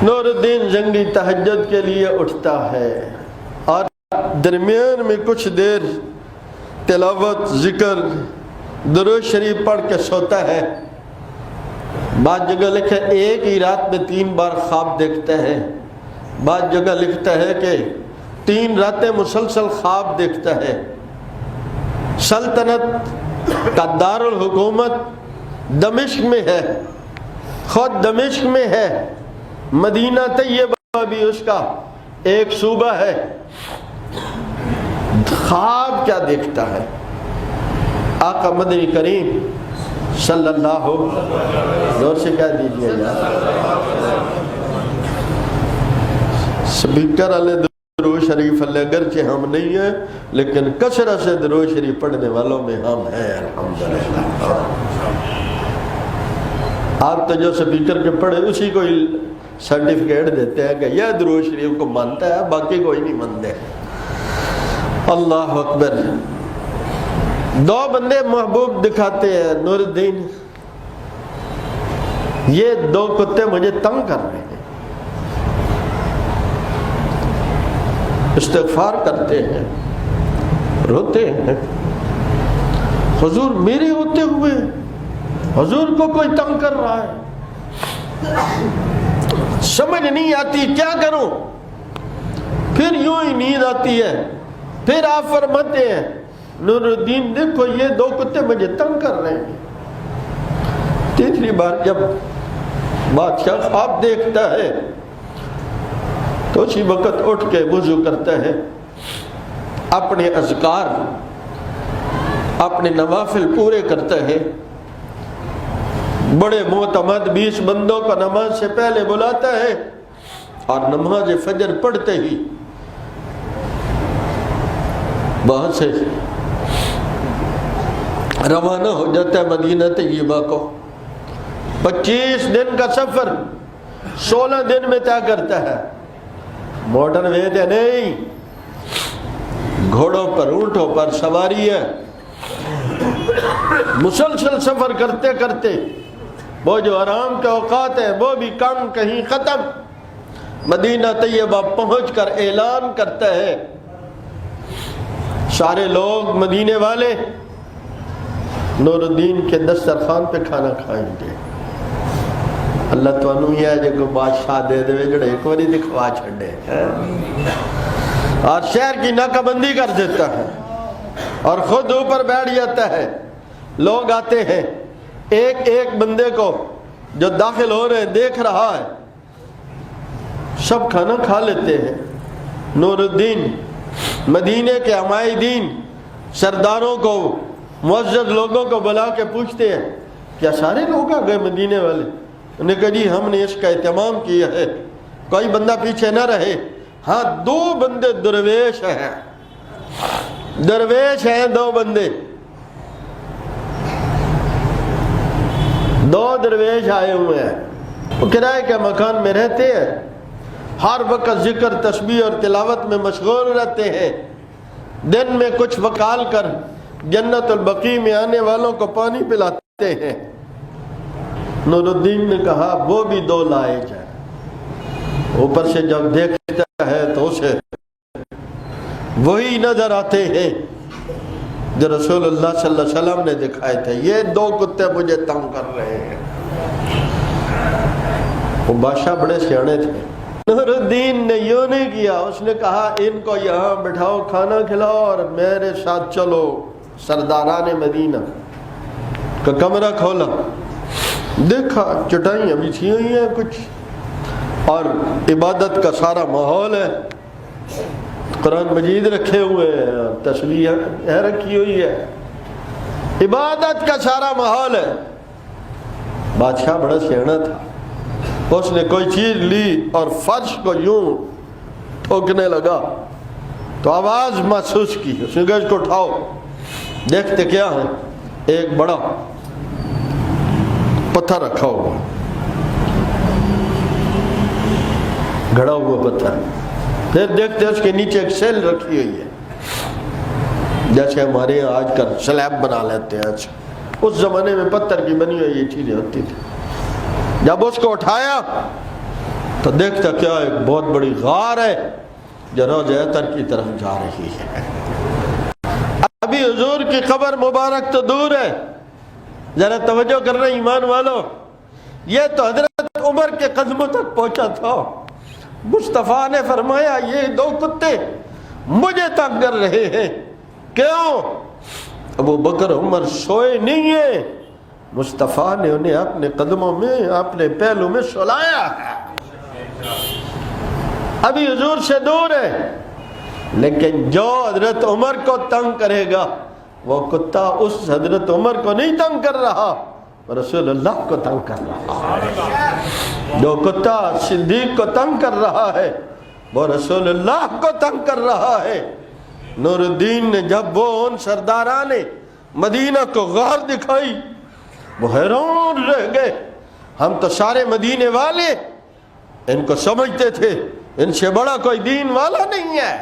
نور الدین جنگی تہجد کے لیے اٹھتا ہے اور درمیان میں کچھ دیر تلاوت، ذکر، درود شریف پڑھ کے سوتا ہے۔ بعض جگہ لکھا ہے ایک ہی رات میں 3 بار خواب دیکھتا ہے، بعض جگہ لکھتا ہے کہ 3 راتیں مسلسل خواب دیکھتا ہے۔ سلطنت کا دارالحکومت دمشق میں ہے، خود دمشق میں ہے، مدینہ طیبہ بھی اس کا ایک صوبہ ہے۔ خواب کیا دیکھتا ہے؟ آقا مدنی کریم صلی اللہ زور سے کہہ دیجئے یار، سپیکر والے درود شریف اللہ، اگرچہ ہم نہیں ہیں لیکن کثرت سے درود شریف پڑھنے والوں میں ہم ہیں الحمدللہ۔ آپ تو جو سپیکر کے پڑھے اسی کو سرٹیفکیٹ دیتے ہیں کہ یہ درود شریف کو مانتا ہے، باقی کوئی نہیں مانتے۔ اللہ اکبر۔ 2 بندے محبوب دکھاتے ہیں نور الدین، یہ 2 کتے مجھے تنگ کر رہے ہیں، استغفار کرتے ہیں، روتے ہیں، حضور میرے ہوتے ہوئے حضور کو کوئی تنگ کر رہا ہے، سمجھ نہیں آتی کیا کروں۔ پھر یوں ہی نیند آتی ہے، پھر آپ فرماتے ہیں نور الدین دیکھو یہ 2 کتے مجھے تنگ کر رہے ہیں۔ تیسری بار جب بادشاہ خواب دیکھتا ہے تو اسی وقت اٹھ کے وضو کرتا ہے، اپنے اذکار، اپنے نوافل پورے کرتا ہے، بڑے معتمد 20 بندوں کو نماز سے پہلے بلاتا ہے اور نماز فجر پڑھتے ہی وہاں سے روانہ ہو جاتا ہے مدینہ طیبہ کو۔ 25 دن کا سفر 16 دن میں طے کرتا ہے۔ موٹر وے تے نہیں، گھوڑوں پر، اونٹوں پر سواری ہے، مسلسل سفر کرتے کرتے وہ جو آرام کے اوقات ہیں وہ بھی کم کہیں ختم۔ مدینہ طیبہ پہنچ کر اعلان کرتا ہے سارے لوگ مدینے والے نور الدین کے دسترخوان پہ کھانا کھائیں گے۔ اللہ تو انہوں ہی ہے جو بادشاہ دے دے جڑے ایک واری دکھوا چھڑے اور شہر کی ناکہ بندی کر دیتا ہے اور خود اوپر بیٹھ جاتا ہے۔ لوگ آتے ہیں، ایک ایک بندے کو جو داخل ہو رہے دیکھ رہا ہے، سب کھانا کھا لیتے ہیں۔ نور الدین مدینے کے عمائدین سرداروں کو، معزز لوگوں کو بلا کے پوچھتے ہیں کیا سارے لوگ آ گئے مدینے والے؟ انہوں نے کہا جی ہم نے اس کا اہتمام کیا ہے، کوئی بندہ پیچھے نہ رہے۔ ہاں 2 بندے درویش ہیں، درویش ہیں 2 بندے، 2 درویش آئے ہوئے ہیں، وہ کرائے کے مکان میں رہتے ہیں، ہر وقت ذکر، تسبیح اور تلاوت میں مشغول رہتے ہیں، دن میں کچھ وکال کر جنت البقیع میں آنے والوں کو پانی پلاتے ہیں۔ نور الدین نے کہا وہ بھی 2 لائق ہیں۔ اوپر سے جب دیکھتا ہے تو اسے وہی نظر آتے ہیں جو رسول اللہ صلی اللہ علیہ وسلم نے دکھائے تھے، یہ 2 کتے مجھے تنگ کر رہے ہیں۔ وہ بادشاہ بڑے سیانے تھے۔ نور الدین نے یوں نہیں کیا، اس نے کہا ان کو یہاں بٹھاؤ، کھانا کھلاؤ اور میرے ساتھ چلو۔ سرداران مدینہ کا کمرہ کھولا، دیکھا چٹائیاں بچھی ہوئی ہیں کچھ، اور عبادت کا سارا ماحول ہے، قرآن مجید رکھے ہوئے ہیں، تسبیح رکھی ہوئی ہے، عبادت کا سارا ماحول ہے۔ بادشاہ بڑا سیانا تھا، اس نے کوئی چیز لی اور فرش کو یوں ٹھوکنے لگا تو آواز محسوس کی، اس نے کہا اس کو اٹھاؤ۔ دیکھتے کیا ہے، ایک بڑا پتھر رکھا ہوا، گھڑا ہوا پتھر۔ پھر دیکھتے اس کے نیچے ایک سیل رکھی ہوئی ہے، جیسے ہمارے یہاں آج کل سلیب بنا لیتے ہیں، اس زمانے میں پتھر کی بنی ہوئی یہ چیزیں ہوتی تھی۔ جب اس کو اٹھایا تو دیکھتا کیا ایک بہت بڑی غار ہے جو روضہ عطر کی طرف جا رہی ہے. ابھی حضور کی قبر مبارک تو دور ہے، ذرا توجہ کرنا ایمان والو، یہ تو حضرت عمر کے قدموں تک پہنچا تھا. مصطفیٰ نے فرمایا یہ دو کتے مجھے تنگ کر رہے ہیں. کیوں؟ ابو بکر عمر سوئے نہیں ہیں، مصطفیٰ نے انہیں اپنے قدموں میں اپنے پہلو میں سلایا ہے. ابھی حضور سے دور ہے، لیکن جو حضرت عمر کو تنگ کرے گا وہ کتا اس حضرت عمر کو نہیں تنگ کر رہا، رسول اللہ کو تنگ کر رہا ہے. جو کتا صدیق کو تنگ کر رہا ہے وہ رسول اللہ کو تنگ کر رہا ہے. نور الدین نے جب وہ ان سرداران مدینہ کو غار دکھائی وہ حیران رہ گئے. ہم تو سارے مدینے والے ان کو سمجھتے تھے ان سے بڑا کوئی دین والا نہیں ہے.